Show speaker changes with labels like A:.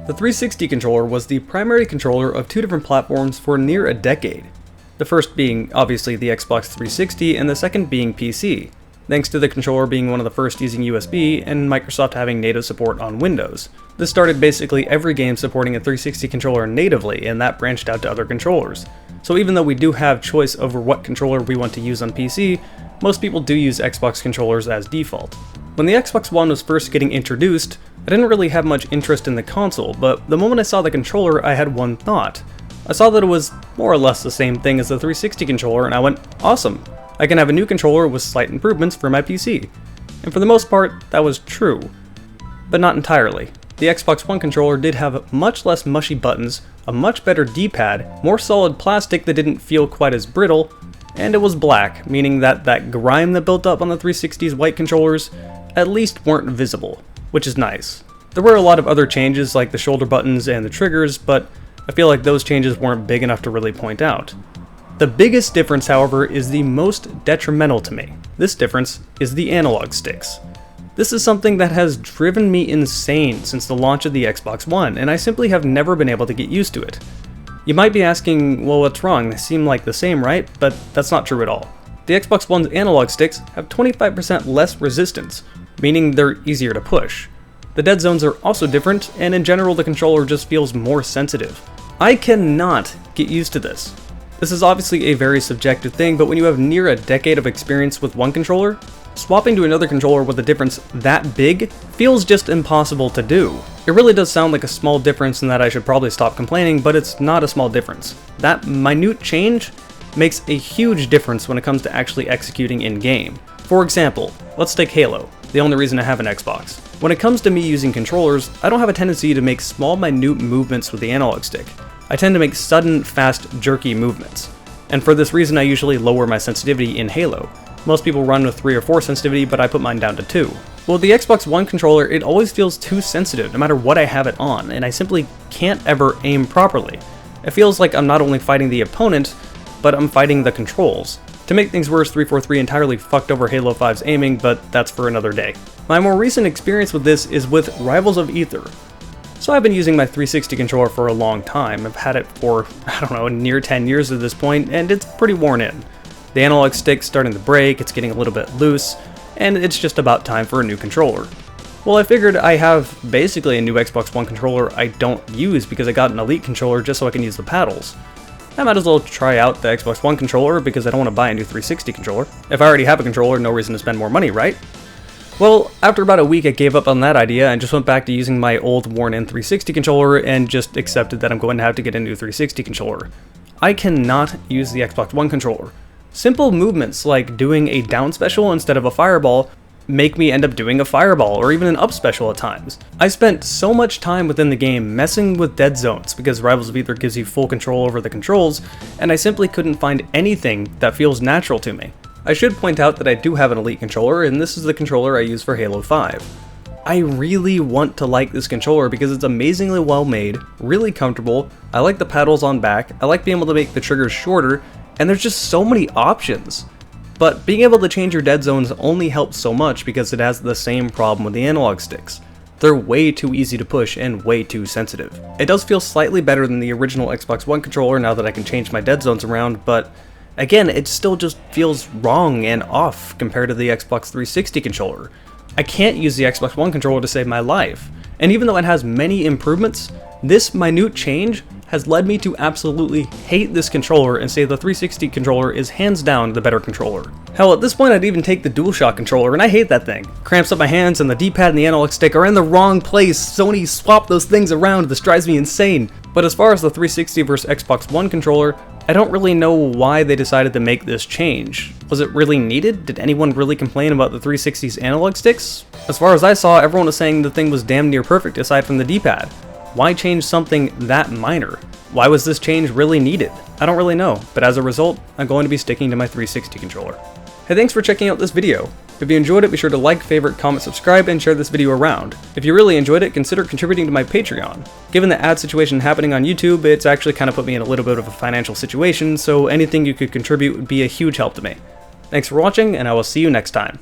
A: The 360 controller was the primary controller of two different platforms for near a decade. The first being obviously the Xbox 360 and the second being PC, thanks to the controller being one of the first using USB and Microsoft having native support on Windows. This started basically every game supporting a 360 controller natively, and that branched out to other controllers. So even though we do have choice over what controller we want to use on PC, most people do use Xbox controllers as default. When the Xbox One was first getting introduced, I didn't really have much interest in the console, but the moment I saw the controller, I had one thought. I saw that it was more or less the same thing as the 360 controller, and I went, awesome! I can have a new controller with slight improvements for my PC. And for the most part, that was true. But not entirely. The Xbox One controller did have much less mushy buttons, a much better D-pad, more solid plastic that didn't feel quite as brittle, and it was black, meaning that grime that built up on the 360's white controllers at least weren't visible, which is nice. There were a lot of other changes like the shoulder buttons and the triggers, but I feel like those changes weren't big enough to really point out. The biggest difference, however, is the most detrimental to me. This difference is the analog sticks. This is something that has driven me insane since the launch of the Xbox One, and I simply have never been able to get used to it. You might be asking, well, what's wrong? They seem like the same, right? But that's not true at all. The Xbox One's analog sticks have 25% less resistance, meaning they're easier to push. The dead zones are also different, and in general the controller just feels more sensitive. I cannot get used to this. This is obviously a very subjective thing, but when you have near a decade of experience with one controller, swapping to another controller with a difference that big feels just impossible to do. It really does sound like a small difference and that I should probably stop complaining, but it's not a small difference. That minute change makes a huge difference when it comes to actually executing in-game. For example, let's take Halo, the only reason I have an Xbox. When it comes to me using controllers, I don't have a tendency to make small minute movements with the analog stick. I tend to make sudden, fast, jerky movements. And for this reason I usually lower my sensitivity in Halo. Most people run with 3 or 4 sensitivity, but I put mine down to 2. Well, the Xbox One controller, it always feels too sensitive no matter what I have it on, and I simply can't ever aim properly. It feels like I'm not only fighting the opponent, but I'm fighting the controls. To make things worse, 343 entirely fucked over Halo 5's aiming, but that's for another day. My more recent experience with this is with Rivals of Aether. So I've been using my 360 controller for a long time. I've had it for, near 10 years at this point, and it's pretty worn in. The analog stick's starting to break, it's getting a little bit loose, and it's just about time for a new controller. Well, I figured I have basically a new Xbox One controller I don't use because I got an Elite controller just so I can use the paddles. I might as well try out the Xbox One controller because I don't want to buy a new 360 controller. If I already have a controller, no reason to spend more money, right? Well, after about a week I gave up on that idea and just went back to using my old worn-in 360 controller and just accepted that I'm going to have to get a new 360 controller. I cannot use the Xbox One controller. Simple movements like doing a down special instead of a fireball make me end up doing a fireball or even an up special at times. I spent so much time within the game messing with dead zones because Rivals of Aether gives you full control over the controls, and I simply couldn't find anything that feels natural to me. I should point out that I do have an Elite controller, and this is the controller I use for Halo 5. I really want to like this controller because it's amazingly well made, really comfortable, I like the paddles on back, I like being able to make the triggers shorter, and there's just so many options. But being able to change your dead zones only helps so much because it has the same problem with the analog sticks. They're way too easy to push and way too sensitive. It does feel slightly better than the original Xbox One controller now that I can change my dead zones around, but again, it still just feels wrong and off compared to the Xbox 360 controller. I can't use the Xbox One controller to save my life. And even though it has many improvements, this minute change has led me to absolutely hate this controller and say the 360 controller is hands down the better controller. Hell, at this point I'd even take the DualShock controller, and I hate that thing. Cramps up my hands and the D-pad and the analog stick are in the wrong place. Sony swapped those things around, this drives me insane. But as far as the 360 versus Xbox One controller, I don't really know why they decided to make this change. Was it really needed? Did anyone really complain about the 360's analog sticks? As far as I saw, everyone was saying the thing was damn near perfect aside from the D-pad. Why change something that minor? Why was this change really needed? I don't really know, but as a result, I'm going to be sticking to my 360 controller. Hey, thanks for checking out this video. If you enjoyed it, be sure to like, favorite, comment, subscribe, and share this video around. If you really enjoyed it, consider contributing to my Patreon. Given the ad situation happening on YouTube, it's actually kind of put me in a little bit of a financial situation, so anything you could contribute would be a huge help to me. Thanks for watching, and I will see you next time.